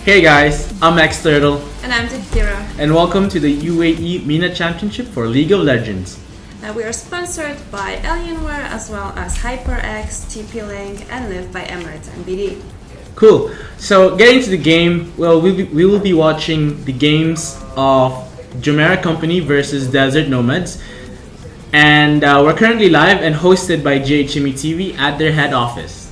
Hey guys, I'm X Turtle, And I'm Takira. and welcome to the UAE Mena Championship for League of Legends. We are sponsored by Alienware as well as HyperX, TP-Link, and Live by Emirates and BD. Cool. So getting to the game, well, we will be watching the games of Jumeirah Company versus Desert Nomads, and we're currently live and hosted by JHME TV at their head office.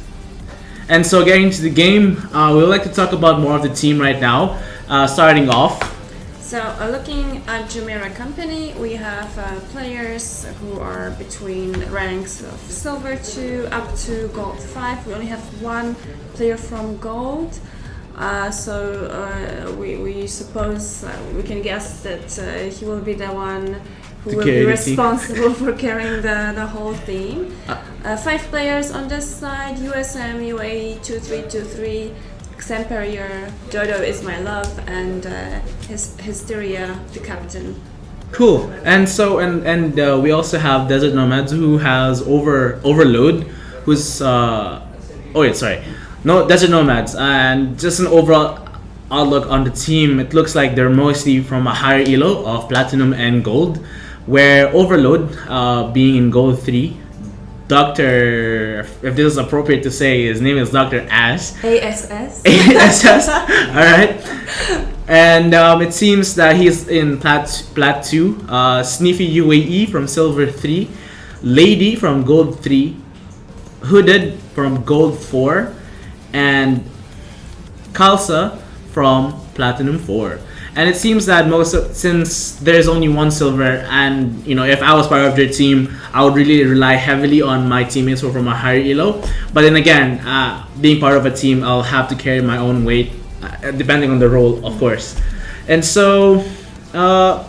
And so getting to the game, we would like to talk about more of the team right now. Starting off, So looking at Jumeirah Company, we have players who are between ranks of Silver 2 up to Gold 5. We only have one player from Gold. We suppose we can guess that he will be the one who will be responsible for carrying the whole team. 5 players on this side: USM, UAE 2323, Xemperior, Dodo is my love, and Hysteria, the captain. cool. And so we also have Desert Nomads, who has Overload, who's Desert Nomads, and just an overall outlook on the team. It looks like they're mostly from a higher elo of Platinum and Gold, where Overload, being in Gold 3, Dr. If this is appropriate to say, his name is Dr. Ass. ASS. ASS. Alright. And it seems that he's in Plat 2. Sniffy UAE from Silver 3. Lady from Gold 3. Hooded from Gold 4. And Khalsa from Platinum 4. And it seems that since there's only one silver, and if I was part of their team, I would really rely heavily on my teammates who are from a higher elo. But then again, being part of a team, I'll have to carry my own weight, depending on the role, of course. And so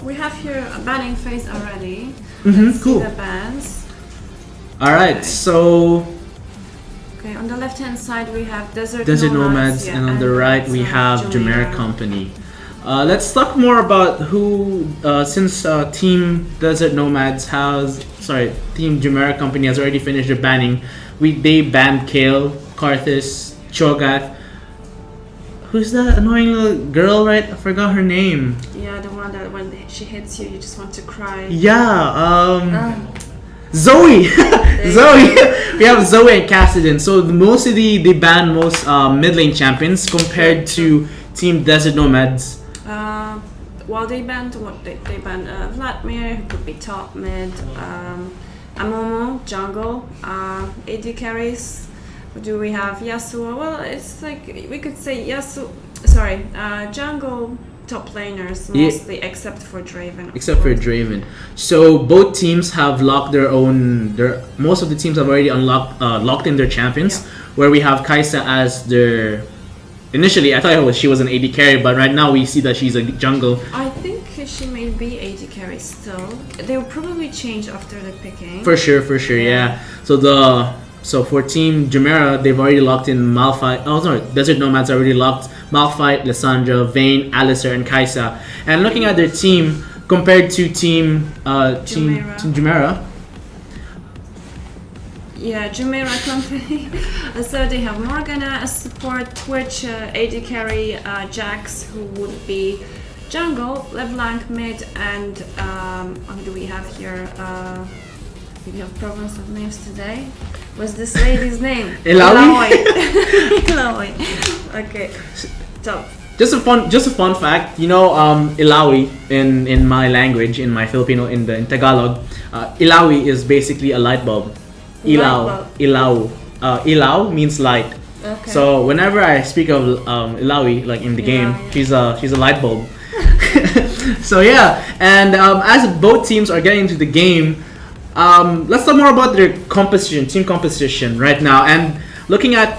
We have here a banning phase already. Cool. See the bans. All right, Okay. so Okay, on the left hand side we have Desert Nomads, yeah, and on the right we have Jumeirah Company. Let's talk more about who, since Team Desert Nomads Team Jumeirah Company has already finished their banning. They banned Kale, Karthus, Cho'Gath. Who's that annoying little girl, right? I forgot her name. Yeah, the one that when she hits you, you just want to cry. Yeah, Zoe! Zoe! We have Zoe and Cassidon. So mostly they ban most mid lane champions compared to Team Desert Nomads. Well, they banned Vladimir, who could be top mid, Amomo, jungle, AD carries. Do we have Yasuo? Well, it's like we could say jungle top laners mostly, except for Draven. Draven. So both teams have locked most of the teams have already locked in their champions. Yeah. Where we have Kai'Sa as their. Initially, I thought she was an AD carry, but right now we see that she's a jungle. I think she may be AD carry still. They will probably change after the picking. For sure, yeah. So for Team Jumeirah, they've already locked in Malphite. Oh, sorry, Desert Nomads already locked Malphite, Lissandra, Vayne, Alistar, and Kai'Sa. And looking at their team compared to Team Jumeirah. Yeah, Jumeirah Company. So they have Morgana as support, Twitch, AD carry, Jax, who would be jungle, LeBlanc mid, and who do we have here? We have problems with names today. What's this lady's name? Ilawi. Ilawi. Okay. Top. Just a fun fact, Ilawi in my language, in my Filipino, in Tagalog, Ilawi is basically a light bulb. Ilaw means light. Okay. So whenever I speak of Ilawi, like in the game, she's a light bulb. So yeah, and as both teams are getting into the game, let's talk more about their team composition right now. And looking at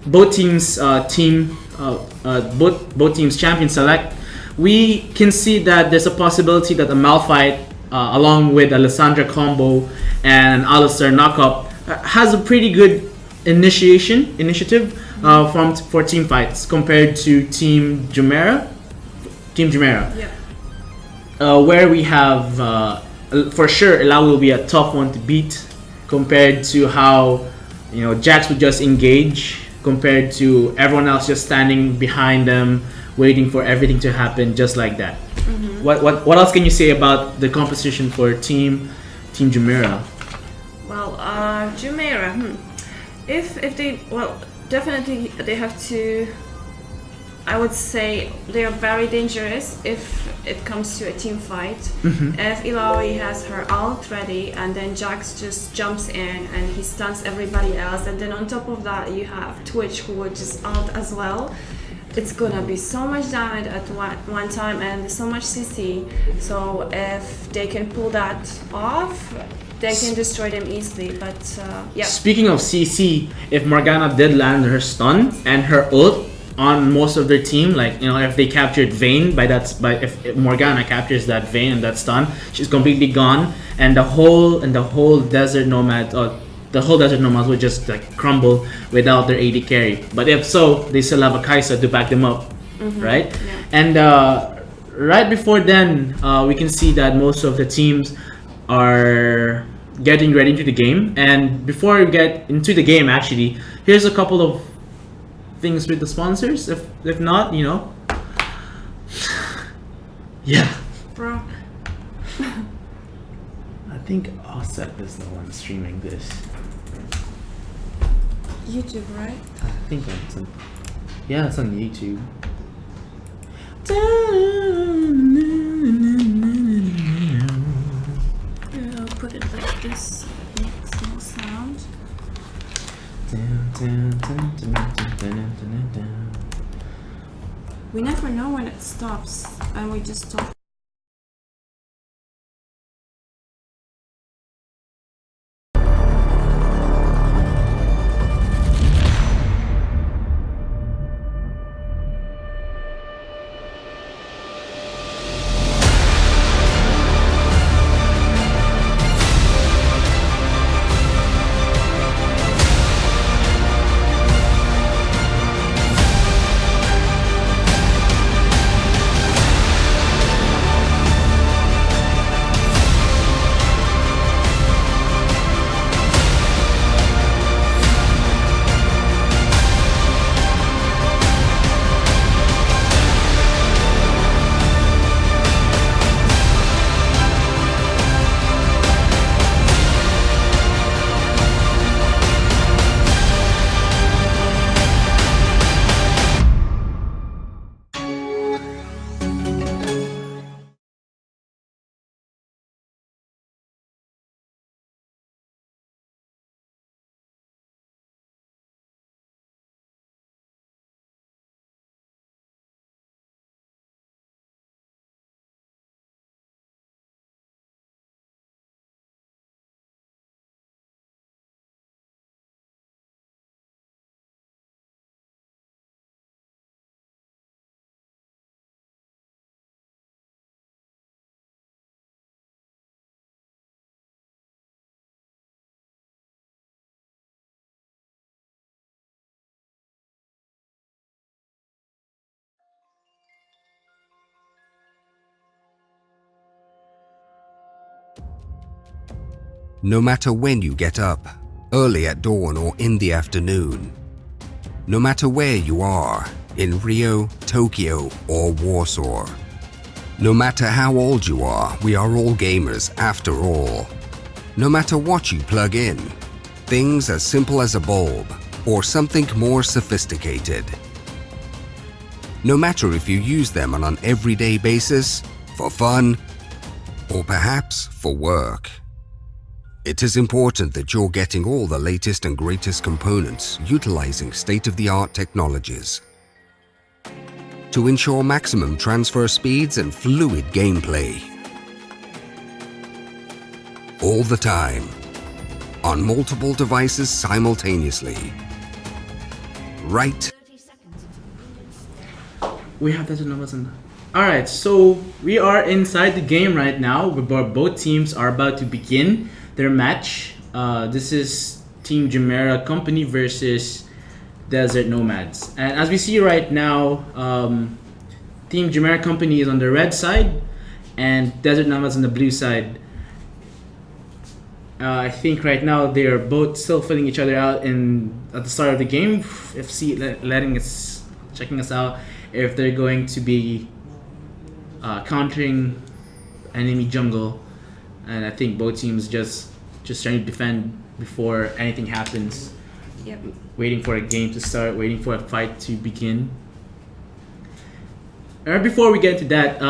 both teams' both teams' champion select, we can see that there's a possibility that a Malphite, along with a Lissandra combo and Alistar knockup, has a pretty good initiative for team fights compared to Team Jumeirah. Yeah. Where we have for sure Ilawi will be a tough one to beat compared to how Jax would just engage compared to everyone else just standing behind them waiting for everything to happen just like that. What else can you say about the composition for Team Jumeirah? Well, Jumeirah, if they, well, definitely they have to. I would say they are very dangerous if it comes to a team fight. If Uae has her ult ready and then Jax just jumps in and he stuns everybody else, and then on top of that you have Twitch who would just ult as well, it's gonna be so much damage at one time and so much CC. So if they can pull that off, they can destroy them easily. But yeah. Speaking of CC, if Morgana did land her stun and her ult on most of their team, like, you know, if they captured Vayne if Morgana captures that Vayne and that stun, she's completely gone, and the whole desert nomad, or the whole desert nomads would just like crumble without their AD carry. But if so, they still have a Kai'Sa to back them up, right? Yeah. And right before then, we can see that most of the teams are getting ready to the game. And before we get into the game, actually, here's a couple of things with the sponsors. If not, you know, yeah. Bro. I think Offset is the one streaming this. YouTube, right? I think it's on. Yeah, it's on YouTube. Yeah, I'll put it like this. It makes no sound. We never know when it stops, and we just stop. No matter when you get up, early at dawn or in the afternoon, no matter where you are, in Rio, Tokyo, or Warsaw, no matter how old you are, we are all gamers after all. No matter what you plug in, things as simple as a bulb or something more sophisticated. No matter if you use them on an everyday basis, for fun, or perhaps for work. It is important that you're getting all the latest and greatest components utilizing state-of-the-art technologies to ensure maximum transfer speeds and fluid gameplay. All the time, on multiple devices simultaneously. Right? We have that numbers in. Alright, so we are inside the game right now. Both teams are about to begin their match. This is Team Jumeirah Company versus Desert Nomads. And as we see right now, Team Jumeirah Company is on the red side and Desert Nomads on the blue side. I think right now they are both still filling each other out at the start of the game. FC checking us out. if they're going to be countering enemy jungle, and I think both teams just trying to defend before anything happens. Yep. Waiting for a game to start, waiting for a fight to begin. And before we get to that,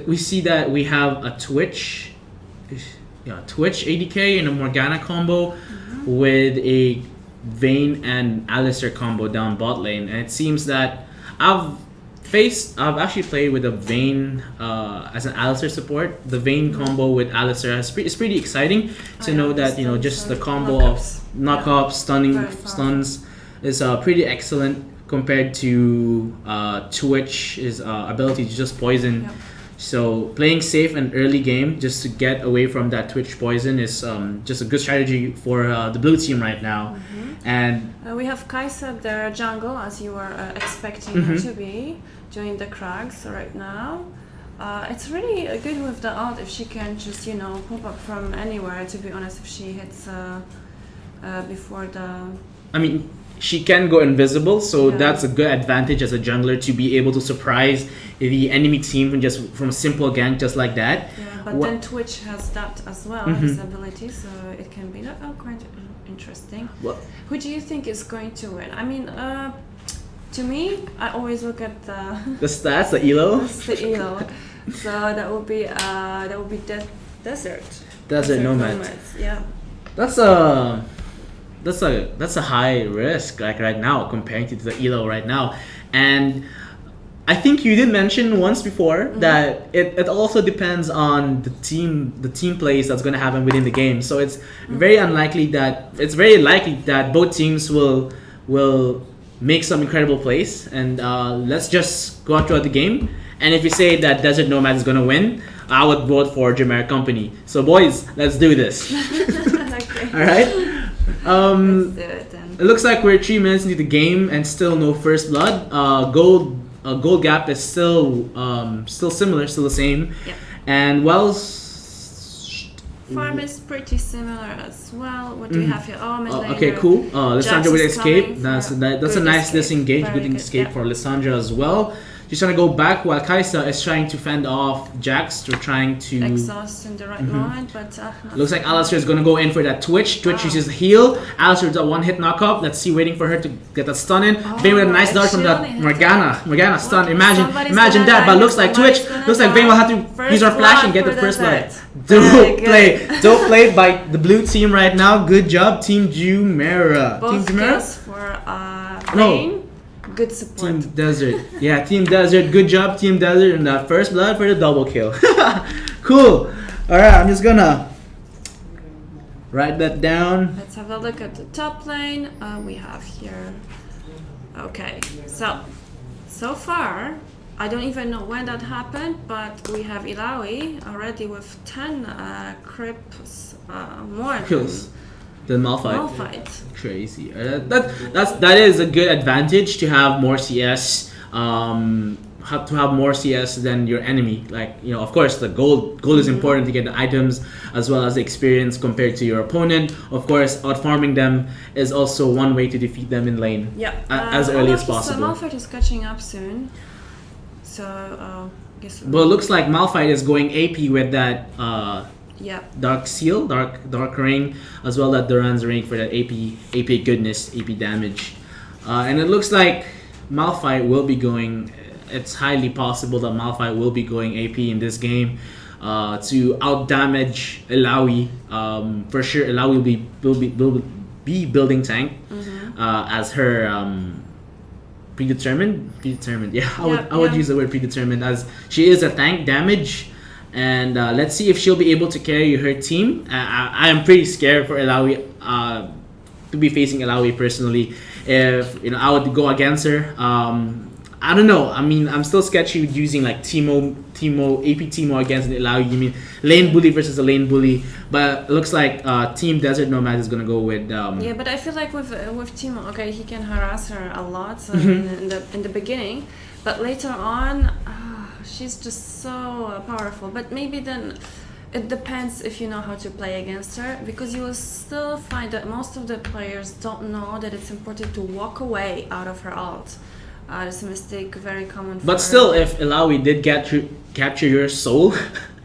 we see that we have a Twitch ADK and a Morgana combo with a Vayne and Alistar combo down bot lane, and it seems that I've actually played with a Vayne as an Alistar support. The Vayne combo with Alistar is pretty exciting to know that just the combo of knockups, stuns is pretty excellent compared to Twitch's ability to just poison. Yep. So playing safe and early game just to get away from that Twitch poison is just a good strategy for the blue team right now. And we have Kai'Sa, their jungle, as you were expecting her to be, doing the crags right now. It's really good with the ult if she can just pop up from anywhere. To be honest, if she hits before the. I mean, she can go invisible, so that's a good advantage as a jungler to be able to surprise the enemy team from a simple gank just like that. Yeah, but then Twitch has that as well, his ability, so it can be quite interesting. Who do you think is going to win? I mean, to me, I always look at the stats, the elo. The elo. So that would be Desert Nomads. Yeah. That's a high risk right now comparing to the elo right now, and I think you did mention once before that it also depends on the team plays that's going to happen within the game. So it's very likely that both teams will make some incredible plays, and let's just go throughout the game. And if you say that Desert Nomad is going to win, I would vote for Jameer Company. So boys, let's do this. Okay. All right. Let's do it then. It looks like we're 3 minutes into the game and still no first blood. Gold gap is still similar, still the same. Yep. And farm is pretty similar as well. What do we have here? Oh, mid laner. Okay, cool. Lissandra with escape. That's a nice disengage. Very Good escape for Lissandra as well. She's trying to go back while Kai'Sa is trying to fend off Jax. They're trying to exhaust in the right moment, but looks like Alistar is gonna go in for that Twitch. Twitch uses the heal. Alistar does a one-hit knockup. Let's see, waiting for her to get that stun in. Vayne with a nice dart from that Morgana stun. Imagine that, but looks like Vayne will have to use her flash and get the first blood. Don't play by the blue team right now. Good job, Team Jumeirah. Both Team kills for Vayne. Good support. Team Desert. Yeah, Team Desert. Good job, Team Desert. And that first blood for the double kill. Cool. Alright, I'm just gonna write that down. Let's have a look at the top lane. We have here. Okay, so far, I don't even know when that happened, but we have Illaoi already with 10 creeps more Kills. The Malphite. Malphite. Crazy. That is a good advantage to have more CS. To have more CS than your enemy. Like, of course, the gold is important to get the items as well as the experience compared to your opponent. Of course, outfarming them is also one way to defeat them in lane. Yeah. As early as possible. Malphite is catching up soon. So, guess. But it looks like Malphite is going AP with that. Dark Seal, Dark Ring, as well as Duran's Ring for that AP goodness, AP damage. And it looks like Malphite will be going, it's highly possible that Malphite will be going AP in this game to out-damage Illaoi. For sure, Illaoi will be building tank as her predetermined. Yeah, I would use the word predetermined, as she is a tank damage. And let's see if she'll be able to carry her team. I am pretty scared for Illaoi to be facing Illaoi personally. If I would go against her, I don't know. I mean, I'm still sketchy with using like AP Teemo against Illaoi. You mean lane bully versus a lane bully? But it looks like Team Desert Nomad is gonna go with. Yeah, but I feel like with Teemo, okay, he can harass her a lot in the beginning, but later on. She's just so powerful, but maybe then it depends if you know how to play against her, because you will still find that most of the players don't know that it's important to walk away out of her ult. It's a mistake very common. But still, if Ilawi did capture your soul,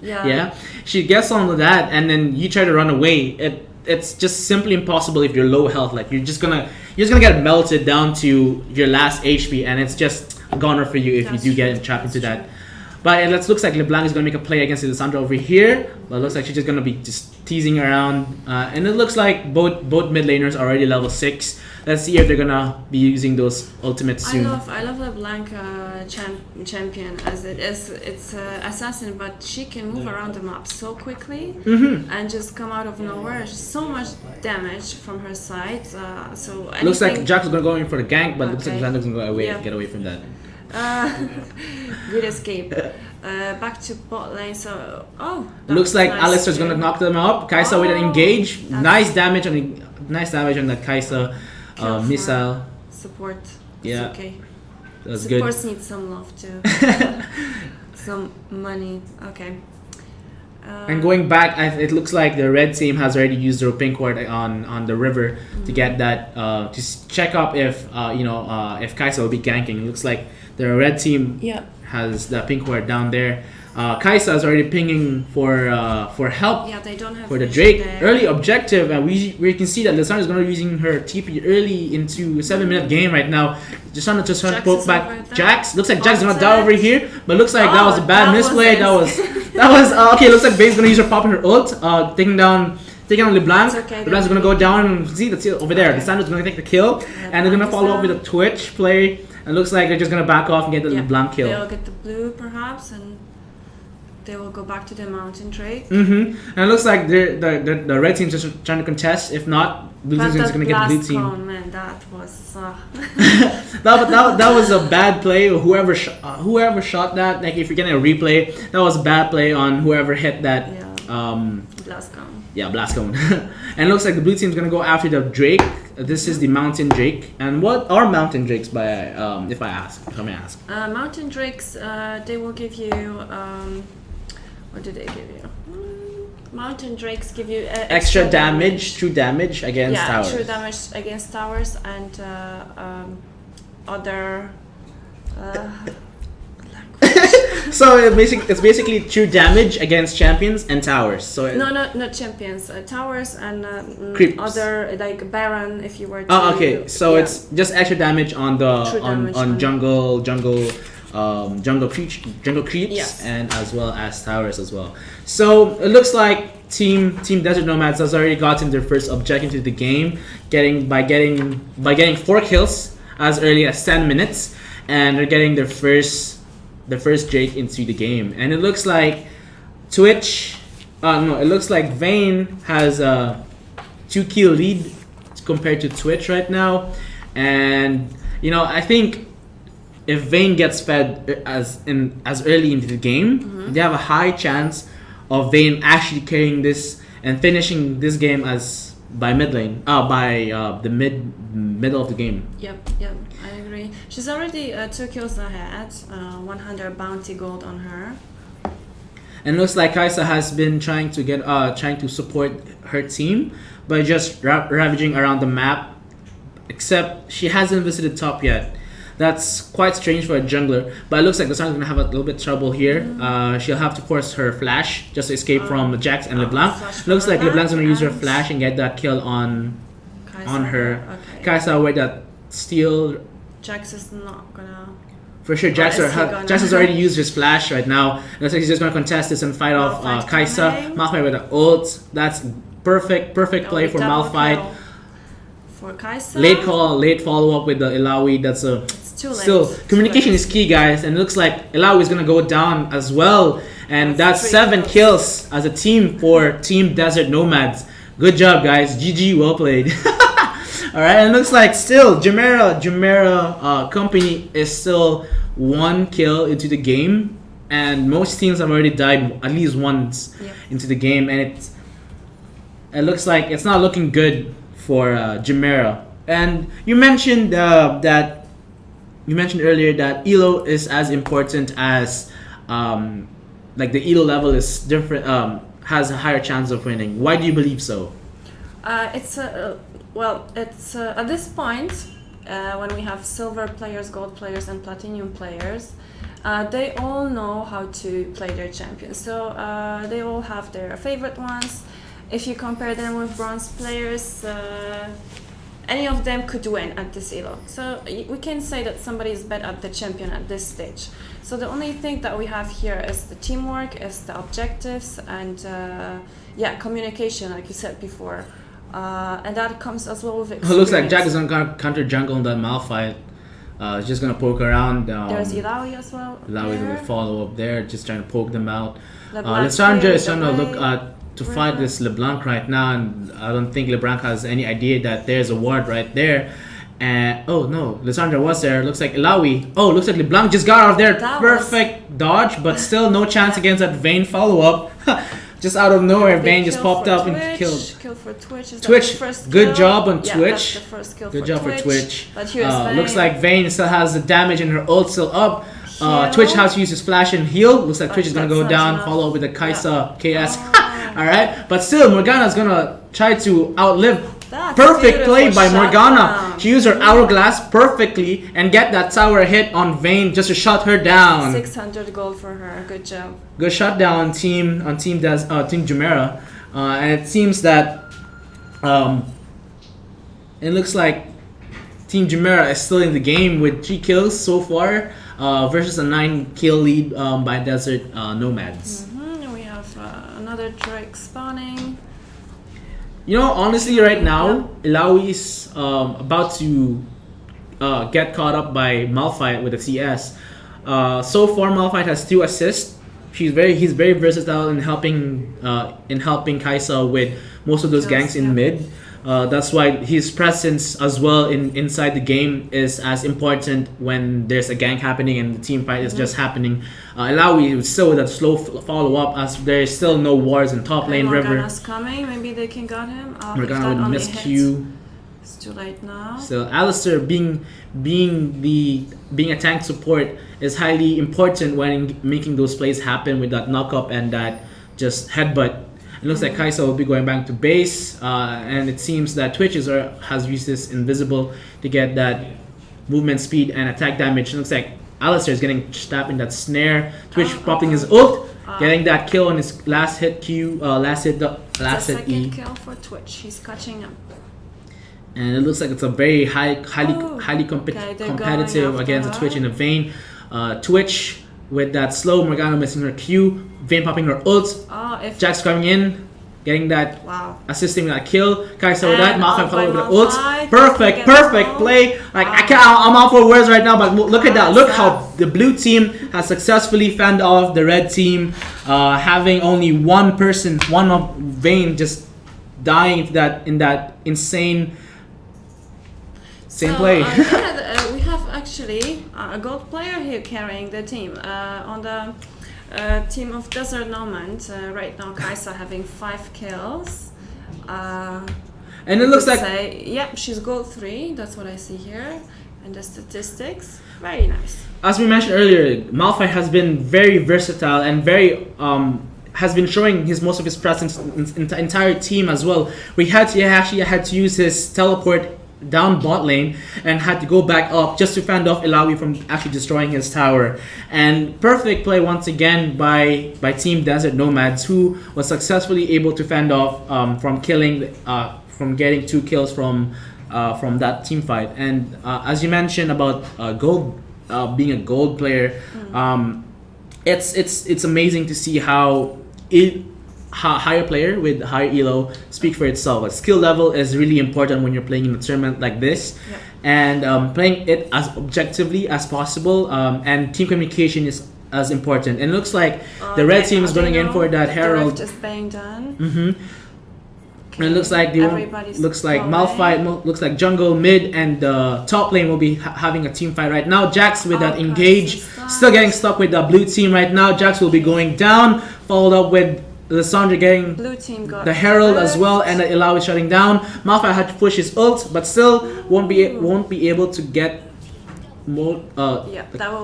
yeah, she gets on that, and then you try to run away. It's just simply impossible if you're low health. Like you're just gonna get melted down to your last HP, and it's just a goner for you if you do get trapped into that. But it looks like LeBlanc is going to make a play against Alessandra over here. But it looks like she's just going to be just teasing around. And it looks like both mid laners are already level 6. Let's see if they're going to be using those ultimates soon. I love LeBlanc champion as it is. It's assassin, but she can move around the map so quickly and just come out of nowhere. So much damage from her side. So looks like Jax is going to go in for the gank, but it looks like Alessandra's going to get away from that. Good escape. Back to bot lane. So looks like nice. Alistair's gonna knock them out. Kaisa with an engage. Nice damage on that Kaisa missile. Support. Yeah. It's okay. That's good. Supports need some love too. Some money. Okay. And going back, it looks like the red team has already used their pink ward on the river to get that to check up if if Kaisa will be ganking. It looks like the red team has the pink ward down there. Kaisa is already pinging for help. Yeah, they don't have for the Drake early objective, and we can see that Lissandra is going to be using her TP early into a 7-minute game right now. Just trying to poke back Jax. Looks like Jax is going to die over here, but looks like that was a bad misplay. That was okay. Looks like Bane's going to use her pop and her ult, taking down LeBlanc. Okay, LeBlanc's going to go down. See, that's it over there. Lissandra's going to take the kill, and they're going to follow up with a Twitch play. And looks like they're just going to back off and get the LeBlanc kill. They'll get the blue perhaps, and they will go back to the mountain Drake. And it looks like the red team's just trying to contest. If not, blue team's going to get the blue team. Cone, man, that was that was a bad play. Whoever shot that, like if you're getting a replay, that was a bad play on whoever hit that. Blast cone. Yeah, blast cone. And it looks like the blue team's gonna go after the Drake. This is the mountain Drake. And what are mountain Drakes by if I may ask? Mountain Drakes, they will give you what do they give you? Mountain Drakes give you extra damage, true damage against towers. Yeah, true damage against towers and other So it's basically true damage against champions and towers. So not champions, towers and creeps. Other like Baron if you were to. Oh, okay. So it's just extra damage on the on jungle creeps and as well as towers as well. So it looks like Team Desert Nomads has already gotten their first objective to the game, getting 4 kills as early as 10 minutes, and they're getting their first Drake into the game. And it looks like it looks like Vayne has a 2-kill lead compared to Twitch right now. And I think if Vayne gets fed as early into the game, they have a high chance of Vayne actually carrying this and finishing this game as by mid lane, by the middle of the game. Yep, I agree. She's already 2 kills ahead, 100 bounty gold on her. And it looks like Kaisa has been trying to support her team by just ravaging around the map, except she hasn't visited top yet. That's quite strange for a jungler, but it looks like the Sun's gonna have a little bit trouble here. She'll have to force her flash just to escape from Jax and LeBlanc. Looks like LeBlanc's gonna use her flash and get that kill on her. Okay. Kaisa with that steal. Jax is not gonna. For sure, Jax has already used his flash right now. It looks like he's just gonna contest this and fight off Kaisa. Malphite with the ult. That's perfect play for Malphite. For Kaisa. Late follow up with the Ilawi. That's still communication is key, guys. And it looks like Ilawi is gonna go down as well. And that's 7 kills as a team for Team Desert Nomads. Good job, guys. GG, well played. All right, and it looks like still Jumeirah company is still 1 kill into the game, and most teams have already died at least once into the game, and it looks like it's not looking good for Jumeirah. And you mentioned earlier that elo is as important as like the elo level is different, has a higher chance of winning. Why do you believe so? It's at this point when we have silver players, gold players, and platinum players, they all know how to play their champions. So they all have their favorite ones. If you compare them with bronze players, any of them could win at this elo. So we can say that somebody is better at the champion at this stage. So the only thing that we have here is the teamwork, is the objectives, and communication, like you said before. And that comes as well with experience. It looks like Jack is going to counter jungle in that Malphite. He's just going to poke around. There's Uae as well. Uae will follow up there, just trying to poke them out. Lissandra is trying to look to fight this LeBlanc right now, and I don't think LeBlanc has any idea that there's a ward right there. And oh no, Lissandra was there. Looks like Uae. Oh, looks like LeBlanc just got out of there. Perfect dodge, but still no chance against that Vayne follow up. Just out of nowhere, Vayne just popped up and killed. Kill for Twitch. Twitch, good job on Twitch. That's the first kill good job for Twitch. But here's looks like Vayne still has the damage and her ult still up. Twitch has to use his flash and heal. Looks like Twitch is gonna go down. Follow up with the Kai'Sa KS. Alright, but still Morgana's gonna try to outlive. Perfect play by Morgana. She used her hourglass perfectly and get that tower hit on Vayne just to shut her down. 600 gold for her. Good job. Good shutdown on team Jumeirah. And it seems that it looks like Team Jumeirah is still in the game with 3 kills so far versus a 9 kill lead by Desert Nomads. We have another Drake spawning. You know, honestly, right now, Uae is about to get caught up by Malphite with a CS. So far, Malphite has 2 assists. He's very versatile in helping Kai'Sa with most of those ganks in mid. That's why his presence as well inside the game is as important when there's a gank happening and the team fight is just happening. Uae is still with that slow follow up as there is still no wards in top lane river. Morgana's coming, maybe they can get him. Morgana with miscue. It's too late now. So Alistar being a tank support is highly important when making those plays happen with that knock up and that just headbutt. It looks like Kai'Sa will be going back to base, and it seems that Twitch has used this invisible to get that movement speed and attack damage. It looks like Alistar is getting stabbed in that snare. Twitch popping his ult, getting that kill on his last hit last hit E. Second kill for Twitch. He's catching up. And it looks like it's a very highly competitive against the Twitch in the Vayne. Twitch with that slow, Morgana missing her Q, Vayne popping her ult, Jax coming in, getting that, assisting with that kill. Kai'Sa with that, Malphite following with the ult. Perfect play. Like I'm out for words right now, but look at that. Look how the blue team has successfully fanned off the red team, having only one of Vayne just dying in that insane play. We have actually a gold player here carrying the team. On the team of Desert Nomad, right now Kai'Sa having 5 kills. And it looks like... she's gold 3, that's what I see here. And the statistics, very nice. As we mentioned earlier, Malphite has been very versatile and has been showing most of his presence in the entire team as well. He actually had to use his teleport down bot lane and had to go back up just to fend off Uae from actually destroying his tower. And perfect play once again by Team Desert Nomads, who was successfully able to fend off from getting 2 kills from that team fight. And as you mentioned about gold being a gold player, it's amazing to see how higher player with higher elo speak for itself. A skill level is really important when you're playing in a tournament like this, and playing it as objectively as possible, and team communication is as important. And it looks like the red team is going in for that Herald. The rift is being done. And it looks like Malphite, looks like jungle, mid, and top lane will be having a team fight right now. Jax with that engage, still getting stuck with the blue team right now. Jax will be going down, followed up with Lissandra getting blue team got the Herald as well, and the Uae is shutting down. Malphite had to push his ult, but still won't be able to get more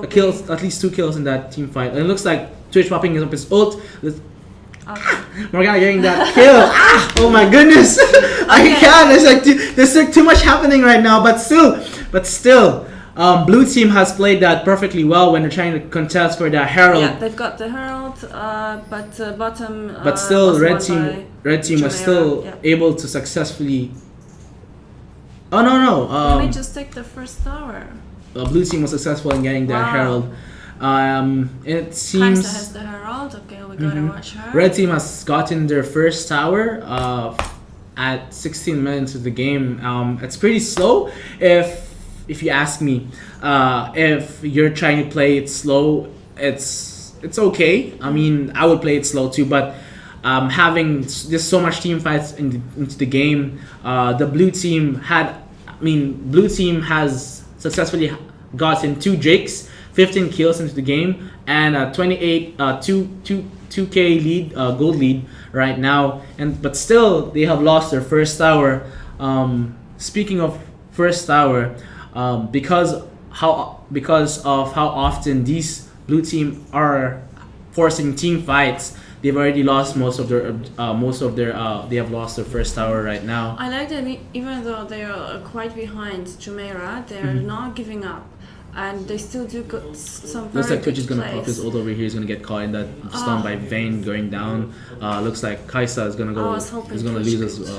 kills, at least 2 kills in that team fight. And it looks like Twitch popping up his ult. Morgana getting that kill. Oh my goodness! I can't. There's like too much happening right now, but still, But still, blue team has played that perfectly well when they're trying to contest for the Herald. Yeah, they've got the Herald, but bottom. But still, was red team was still able to successfully. Oh no! Let me just take the first tower. Blue team was successful in getting the Herald. It seems. Kaisa has the Herald. Okay, we gotta watch her. Red team has gotten their first tower at 16 minutes of the game. It's pretty slow, if you ask me. If you're trying to play it slow, it's okay. I mean, I would play it slow too, but having just so much team fights into the game, the blue team has successfully gotten 2 Drakes, 15 kills into the game, and 2k lead, gold lead right now. But still, they have lost their first tower. Speaking of first tower, because of how often these blue team are forcing team fights, they've already lost most of their they have lost their first tower right now. I like that even though they are quite behind Jumeirah, they're not giving up, and they still do some very Looks like Twitch is good gonna pop his ult over here. He's gonna get caught in that stun by Vayne going down. Looks like Kaisa is gonna go. He's gonna lose us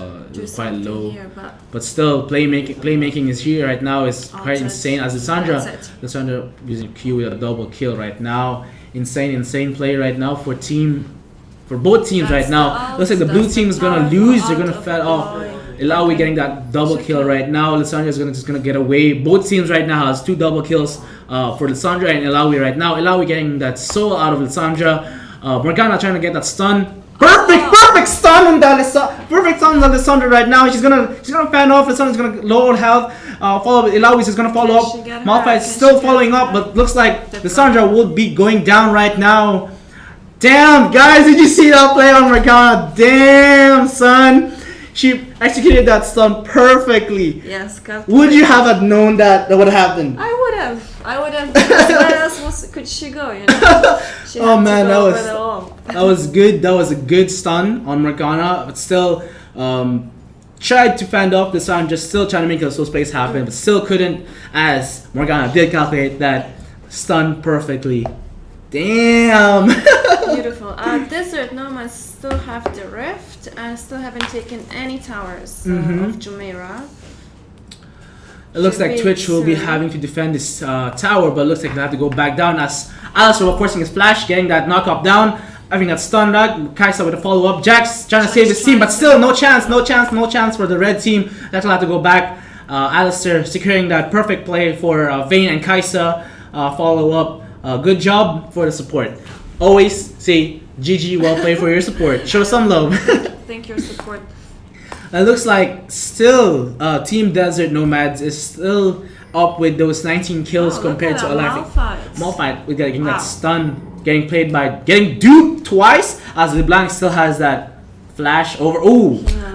quite low. Here, but still, playmaking is here right now. Is quite insane. As Lissandra using Q with a double kill right now. Insane play right now for both teams right now. Looks like the blue team is gonna lose. They're gonna fell off. Ilawi getting that double kill right now. Lissandra is just gonna get away. Both teams right now has 2 double kills for Lissandra and Ilawi right now. Ilawi getting that soul out of Lissandra. Morgana trying to get that stun. Perfect stun on Lissandra right now. She's gonna fan off. Lissandra's gonna low on health. Follow up. Ilawi's is gonna follow up. Malphite's still following up, but looks like Lissandra will be going down right now. Damn, guys, did you see that play on Morgana? Damn, son. She executed that stun perfectly. Yes, would you have known that would have happened? I would have. Where else could she go? You know. Oh man, that was good. That was a good stun on Morgana, but still tried to fend off the stun, just still trying to make a slow space happen, but still couldn't, as Morgana did calculate that stun perfectly. Damn. Beautiful. Desert Nomads still have the Rift and still haven't taken any towers of Jumeirah. It looks like Twitch will be having to defend this tower, but it looks like they have to go back down as Alistair was forcing his flash, getting that knock up down. I think that stun rag. Kaisa with a follow up. Jax trying to save his team, but still no chance for the red team. That's will have to go back. Alistair securing that perfect play for Vayne and Kaisa. Follow up. Good job for the support. Always say GG, well played for your support. Show some love. Thank you, support. It looks like still Team Desert Nomads is still up with those 19 kills compared to Malphite with getting that stun, getting duped twice, as LeBlanc still has that flash over.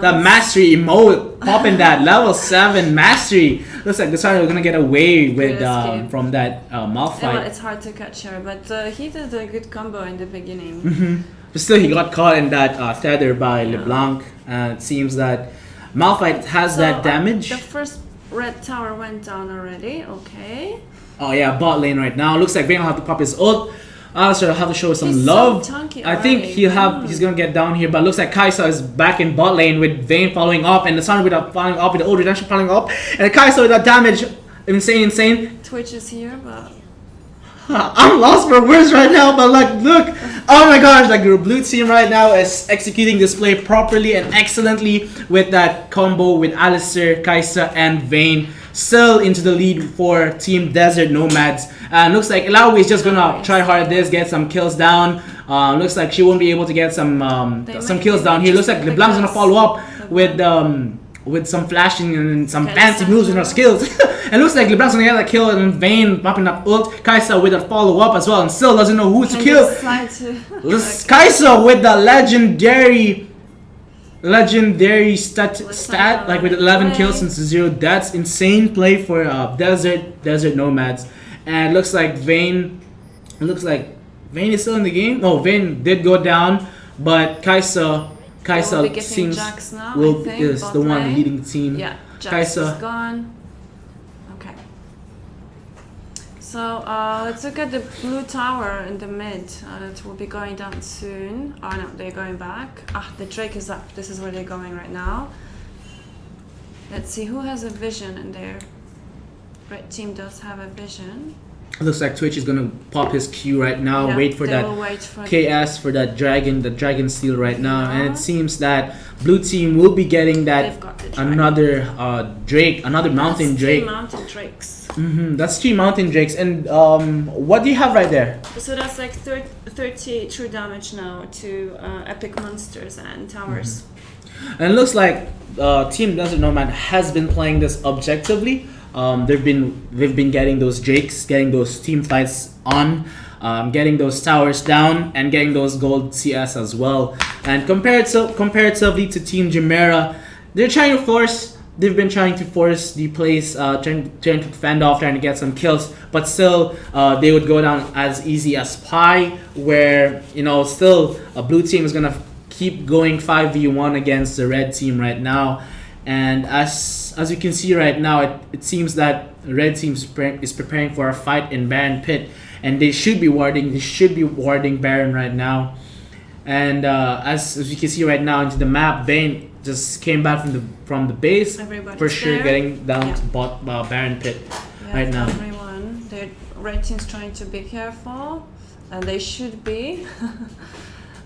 That mastery emote popping that level 7 mastery. Looks like Desire was gonna get away with from that Malphite. Well, it's hard to catch her, but he did a good combo in the beginning. But still, he got caught in that tether by LeBlanc. It seems that Malphite has that damage. The first red tower went down already. Okay. Oh yeah, bot lane right now. Looks like Vayne will have to pop his ult. Alistair will have to show some love. I think he's gonna get down here, but looks like Kaisa is back in bot lane with Vayne following up, and the Sun following up with the old redemption following up, and Kaisa with that damage. Insane. Twitch is here, but I'm lost for words right now, but look, oh my gosh, the blue team right now is executing this play properly and excellently with that combo with Alistair, Kaisa, and Vayne. Still into the lead for Team Desert Nomads. Looks like Ilawi is just gonna try hard at this, get some kills down. Looks like she won't be able to get some kills down here. Looks like LeBlanc's gonna follow up with some flashing and some fancy moves in her skills. And looks like LeBlanc's gonna get that kill, and Vayne popping up ult. Kaisa with a follow up as well, and still doesn't know who to kill. Kaisa with the legendary stat like with 11 kills and 0 deaths. Insane play for Desert Nomads. And looks like Vayne is still in the game. Oh, Vayne did go down, but Kaisa seems is the one leading the team. Yeah, Jax is gone. Okay. So let's look at the blue tower in the mid. That will be going down soon. Oh no, they're going back. The Drake is up. This is where they're going right now. Let's see who has a vision in there. Red team does have a vision. It looks like Twitch is gonna pop his Q right now. Yeah, wait for that KS for that dragon seal right now, and it seems that blue team will be getting that another Drake, another mountain Drake. 3 mountain Drakes. That's 3 mountain Drakes, and what do you have right there? So that's like 30 true damage now to epic monsters and towers. And it looks like Team Desert Nomad has been playing this objectively. They've been getting those Drakes, getting those team fights on, getting those towers down, and getting those gold CS as well. And comparatively to Team Chimera, they've been trying to force the plays, trying to fend off, trying to get some kills, but still they would go down as easy as pie, where still a blue team is gonna keep going 5v1 against the red team right now. And as you can see right now, it seems that red team is preparing for a fight in Baron Pit, and they should be warding Baron right now. And as you can see right now into the map, Bane just came back from the base. Everybody's for sure there. Getting down to Baron Pit right now. Everyone, the red team's trying to be careful, and they should be.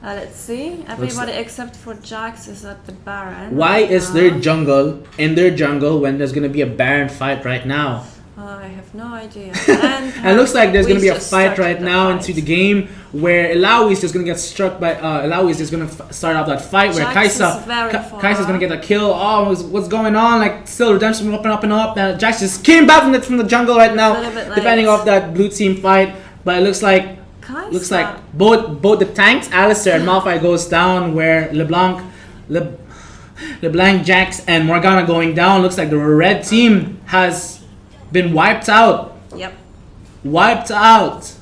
Let's see. Everybody except for Jax is at the Baron. Why is their jungle in their jungle when there's gonna be a Baron fight right now? I have no idea. And it looks like there's gonna be a fight right now into the game where Illaoi is just gonna get struck by Illaoi is just gonna start off that fight where Kai'Sa's gonna get a kill. Oh, what's going on? Like still redemption up and up and up. Jax just came back from the jungle right now, defending off that blue team fight. But it looks like both the tanks, Alistair and Malphite goes down, where LeBlanc, Jax, and Morgana going down. Looks like the red team has been wiped out. Yep. Wiped out.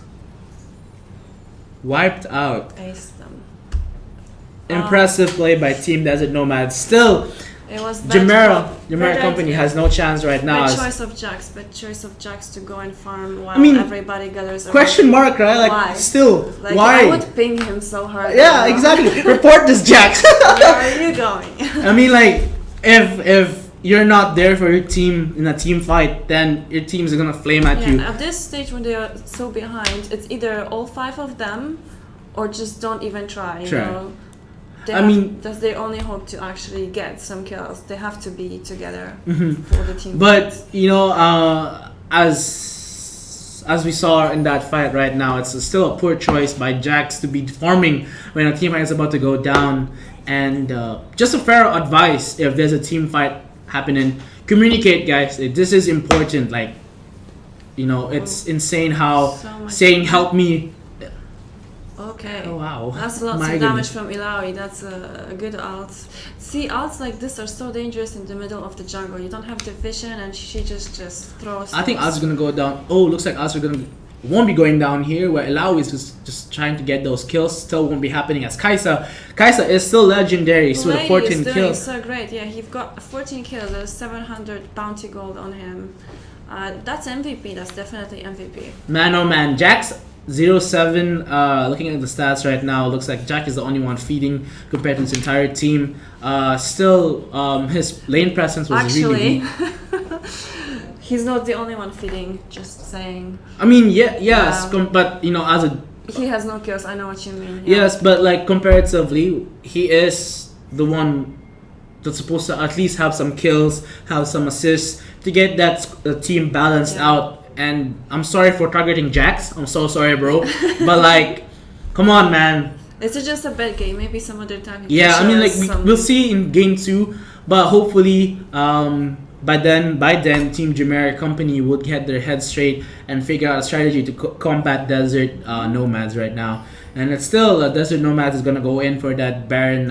Ace them. Impressive play by Team Desert Nomad. Still, it was Chimera company has no chance right now. Bad choice of Jax to go and farm while everybody gathers around. Question mark, right? Like, why? Still, like, why? I would ping him so hard. Yeah, exactly. Report this, Jax. Where are you going? I mean, like, if you're not there for your team in a team fight, then your teams are gonna flame at you. At this stage, when they are so behind, it's either all 5 of them, or just don't even try. You know? That's their only hope to actually get some kills. They have to be together for the team. But as we saw in that fight right now, it's still a poor choice by Jax to be farming when a team fight is about to go down. And just a fair advice: if there's a team fight happening, communicate, guys. This is important. Like, it's insane how saying "help me." Okay. Oh, wow. That's lots of damage from Illaoi. That's a good ult. See, ults like this are so dangerous in the middle of the jungle. You don't have the vision, and she just throws. I think ults are gonna go down. Oh, looks like ults won't be going down here. Where Illaoi is just trying to get those kills. Still won't be happening as Kai'Sa is still legendary. So with 14 kills. So great. Yeah, he's got 14 kills. There's 700 bounty gold on him. That's MVP. That's definitely MVP. Man, oh man, Jax 0-7, looking at the stats right now, looks like Jack is the only one feeding compared to his entire team. Still, his lane presence was really weak. He's not the only one feeding, just saying. I mean, yes, but as a... He has no kills, I know what you mean. Yeah. Yes, but like comparatively, he is the one that's supposed to at least have some kills, have some assists, to get that team balanced out. And I'm sorry for targeting Jax. I'm so sorry, bro. But like, come on, man. It's just a bad game. Maybe some other time. Yeah, I mean, like we'll see in game 2, but hopefully, by then, Team Chimera company would get their heads straight and figure out a strategy to combat Desert Nomads right now. And it's still Desert Nomads is gonna go in for that Baron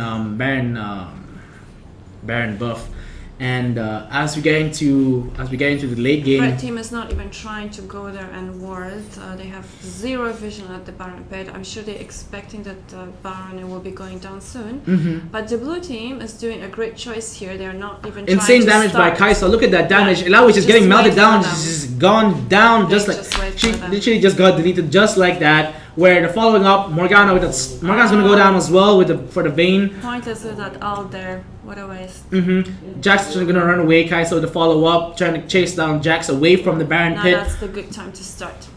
buff. And as we get into the late game, Red team is not even trying to go there and ward. They have zero vision at the Baron pit. I'm sure they're expecting that Baron will be going down soon. But the blue team is doing a great choice here. They're not even insane trying to damage start. by Kai'Sa. Look at that damage. Illaoi is just getting melted down. She's just gone down she literally just got deleted just like that. Where the following up, Morgana Morgana's gonna go down as well for the Vayne. Pointless with that out there. What a waste. Jax is gonna run away. Kai'Sa with the follow up, trying to chase down Jax away from the Baron Now pit. that's the good time to start.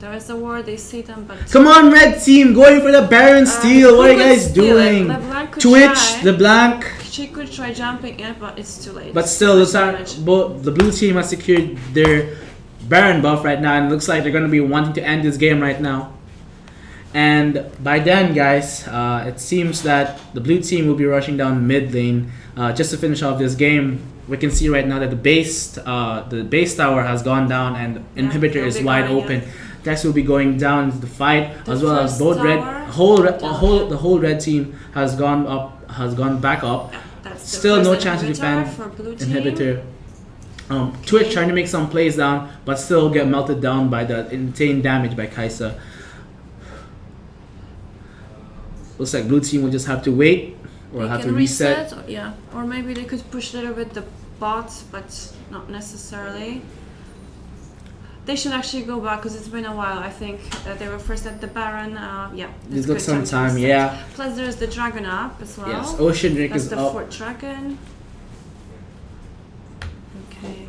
There is a war, they see them, but Come on, red team, going for the Baron steal. What are you guys doing? Twitch, LeBlanc. She could try jumping in, but it's too late. But still, the blue team has secured their Baron buff right now, and it looks like they're gonna be wanting to end this game right now. And by then, guys, it seems that the blue team will be rushing down mid lane just to finish off this game. We can see right now that the base tower has gone down and inhibitor is wide open. Jax will be going down into the fight, as well as both the whole red team has gone back up. Still no chance to defend inhibitor. Twitch trying to make some plays down, but still get melted down by the insane damage by Kai'Sa. Looks like blue team will just have to wait or have to reset. Or maybe they could push a little bit the bot, but not necessarily. They should actually go back because it's been a while. I think they were first at the Baron. This looks some time. Plus there's the dragon up as well. Yes, Ocean Drake is the up. fourth dragon. Okay.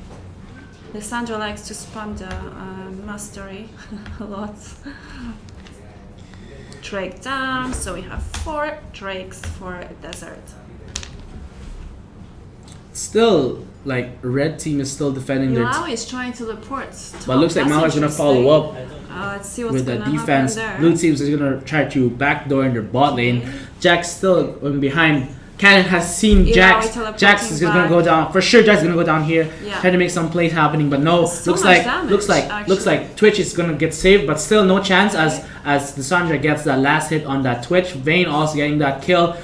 Lissandra likes to spam the mastery a lot. Drake down, so we have 4 drakes for desert. Still, like, red team is still defending their Uae is trying to teleport. But looks like Mao is gonna follow up let's see what's with the gonna defense. happen there. Blue team is gonna try to backdoor in their bot lane. Jax still behind. Cannon has seen Jax. Jax is gonna go down for sure. Jax is gonna go down here, trying to make some plays happening, but no. Looks like Twitch is gonna get saved, but still no chance as Lissandra gets that last hit on that Twitch. Vayne also getting that kill.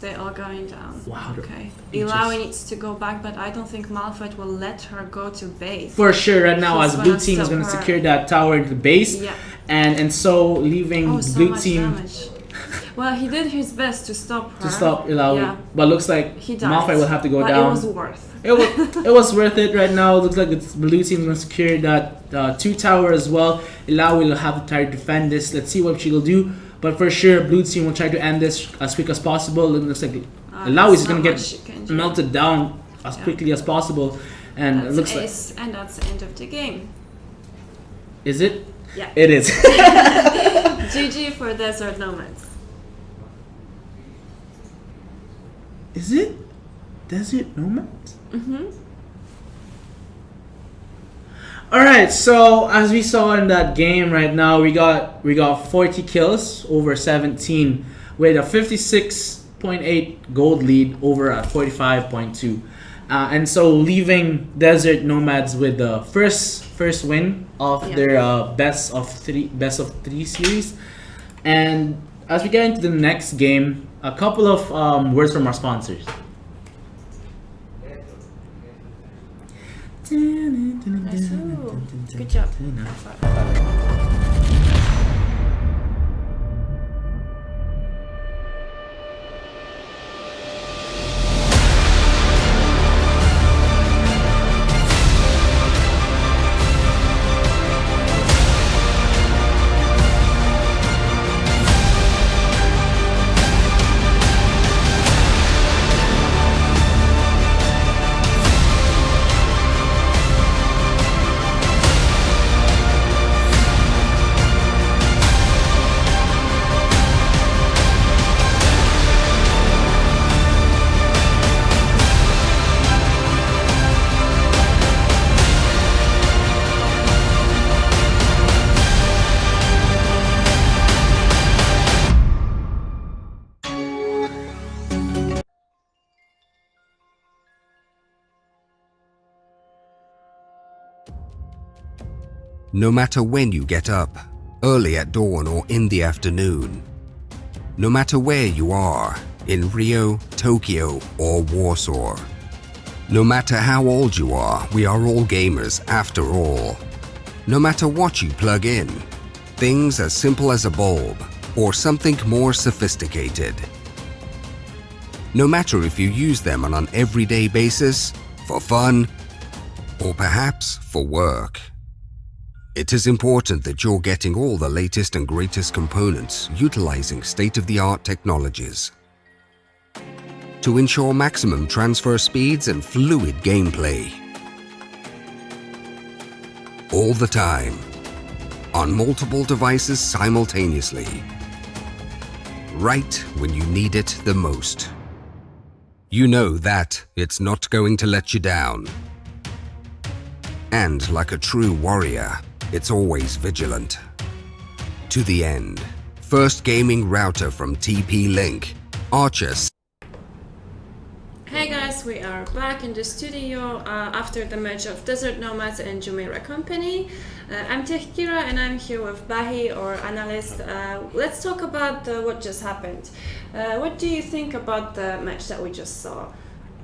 They're all going down. Wow. Okay. Illaoi needs to go back, but I don't think Malphite will let her go to base. For sure, right now, as blue team is gonna secure that tower into the base, and so leaving blue team. Damage. Well, he did his best to stop her. To stop Illaoi, but looks like Malphite will have to go down. It was worth. It was worth it right now. It looks like the blue team is going to secure that 2 tower as well. Illaoi will have to try to defend this. Let's see what she will do. But for sure, blue team will try to end this as quick as possible. It looks like Illaoi is going to get melted down as quickly as possible. And it looks and that's the end of the game. Is it? Yeah. It is. GG for Desert Nomads. Is it Desert Nomads? Alright, so as we saw in that game right now, we got 40 kills over 17 with a 56.8 gold lead over a 45.2. And so leaving Desert Nomads with the first win of their best of three series. And as we get into the next game, a couple of words from our sponsors. Good job. No matter when you get up, early at dawn or in the afternoon, no matter where you are, in Rio, Tokyo, or Warsaw, No matter how old you are, we are all gamers after all. No matter what you plug in, things as simple as a bulb or something more sophisticated. No matter if you use them on an everyday basis, for fun, or perhaps for work. It is important that you're getting all the latest and greatest components utilizing state-of-the-art technologies to ensure maximum transfer speeds and fluid gameplay. All the time, on multiple devices simultaneously, right when you need it the most. You know that it's not going to let you down. And like a true warrior, it's always vigilant. To the end. First gaming router from TP-Link, Archer. Hey guys, we are back in the studio after the match of Desert Nomads and Jumeirah Company. I'm Tehkira and I'm here with Bahi, our analyst. Let's talk about what just happened. What do you think about the match that we just saw?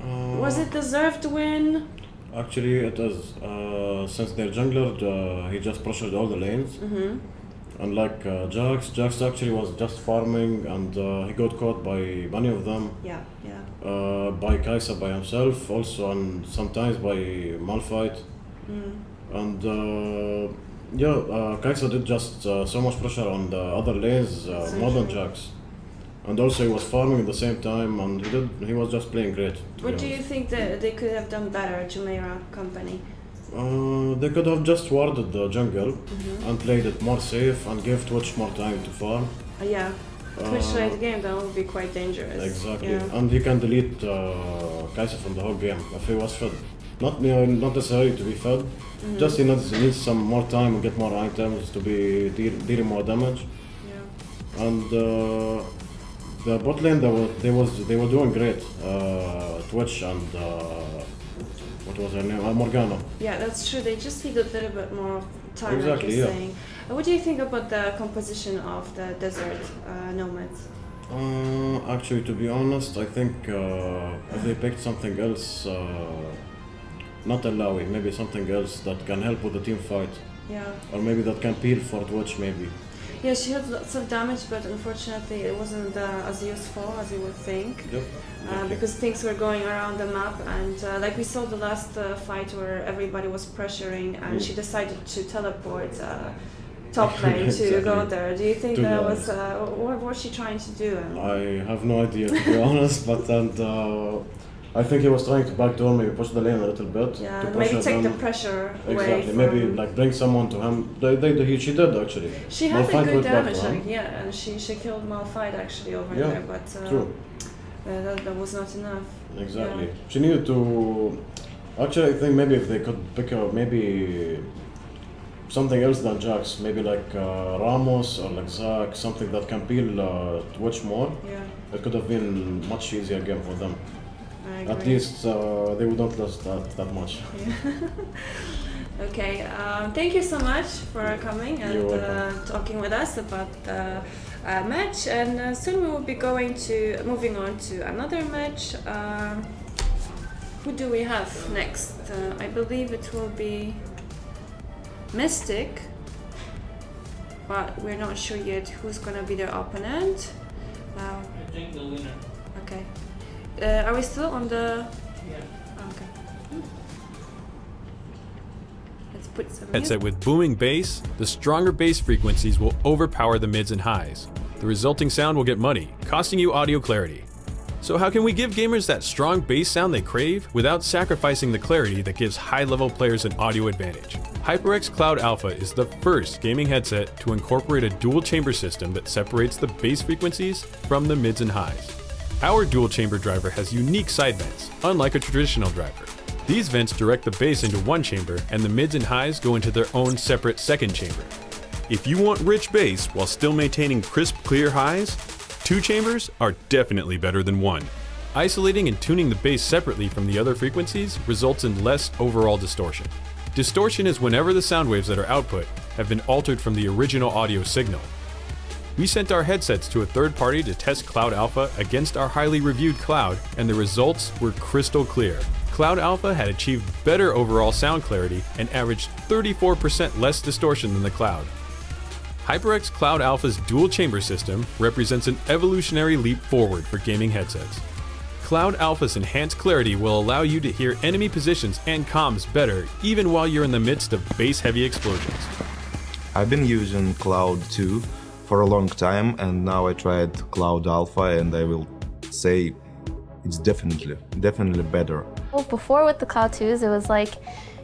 Was it deserved win? Actually, it is. Since their jungler, he just pressured all the lanes. Unlike Jax actually was just farming and he got caught by many of them. Yeah. By Kai'Sa by himself also, and sometimes by Malphite. And Kai'Sa did just so much pressure on the other lanes more than Jax. And also he was farming at the same time, and he was just playing great. What do you think that they could have done better, Jumeirah Company? They could have just warded the jungle and played it more safe and gave Twitch more time to farm. Yeah, Twitch late game, that would be quite dangerous. Exactly, yeah. And he can delete Kai'Sa from the whole game if he was fed. Not necessarily to be fed, just he needs some more time and get more items to be dealing more damage. Yeah. And the bot lane, they were doing great. Twitch and what was her name? Morgana. Yeah, that's true. They just need a little bit more time, exactly, like you're yeah. saying. What do you think about the composition of the Desert Nomads? Actually, to be honest, I think if they picked something else, not Alawi, maybe something else that can help with the team fight. Yeah. Or maybe that can peel for Twitch, maybe. Yeah, she had lots of damage, but unfortunately it wasn't as useful as you would think. Yep. Because things were going around the map, and like we saw the last fight where everybody was pressuring, and she decided to teleport top lane exactly. to go there. Do you think To that be was what was she trying to do? I have no idea, to be honest, but I think he was trying to backdoor, maybe push the lane a little bit. Yeah, to maybe take them. the pressure away. Exactly, from maybe like bring someone to him. She did actually. She had Malphite a good went back damage, to him. like, yeah, and she killed Malphite actually over Yeah, there, but true. That was not enough. Exactly. Yeah. She needed to. Actually, I think maybe if they could pick up maybe something else than Jax, maybe like Ramos or like Zac, something that can peel Twitch more. Yeah. It could have been much easier game for them. I agree. At least they would not lose that much. Yeah. Okay, thank you so much for coming and talking with us about the match. And soon we will be moving on to another match. Who do we have next? I believe it will be Mystic, but we're not sure yet who's gonna be their opponent. I think the winner. Okay. Are we still on the? Yeah. Okay. Let's put some Headset with booming bass, the stronger bass frequencies will overpower the mids and highs. The resulting sound will get muddy, costing you audio clarity. So how can we give gamers that strong bass sound they crave without sacrificing the clarity that gives high-level players an audio advantage? HyperX Cloud Alpha is the first gaming headset to incorporate a dual chamber system that separates the bass frequencies from the mids and highs. Our dual chamber driver has unique side vents, unlike a traditional driver. These vents direct the bass into one chamber, and the mids and highs go into their own separate second chamber. If you want rich bass while still maintaining crisp, clear highs, two chambers are definitely better than one. Isolating and tuning the bass separately from the other frequencies results in less overall distortion. Distortion is whenever the sound waves that are output have been altered from the original audio signal. We sent our headsets to a third party to test Cloud Alpha against our highly reviewed Cloud, and the results were crystal clear. Cloud Alpha had achieved better overall sound clarity and averaged 34% less distortion than the Cloud. HyperX Cloud Alpha's dual chamber system represents an evolutionary leap forward for gaming headsets. Cloud Alpha's enhanced clarity will allow you to hear enemy positions and comms better even while you're in the midst of bass-heavy explosions. I've been using Cloud 2 for a long time, and now I tried Cloud Alpha, and I will say it's definitely better. Well, before with the Cloud 2s, it was like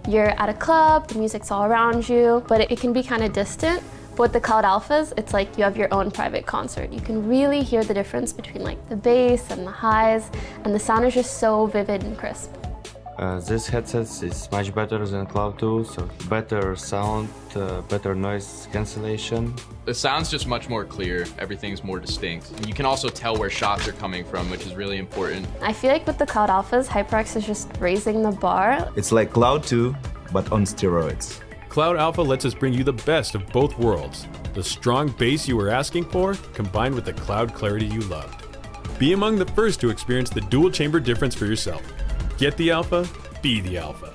you're at a club, the music's all around you, but it can be kind of distant. But with the Cloud Alphas, it's like you have your own private concert. You can really hear the difference between like the bass and the highs, and the sound is just so vivid and crisp. This headset is much better than Cloud 2, so better sound, better noise cancellation. The sound's just much more clear, everything's more distinct. And you can also tell where shots are coming from, which is really important. I feel like with the Cloud Alphas, HyperX is just raising the bar. It's like Cloud 2, but on steroids. Cloud Alpha lets us bring you the best of both worlds. The strong bass you were asking for, combined with the cloud clarity you loved. Be among the first to experience the dual chamber difference for yourself. Get the Alpha, be the Alpha.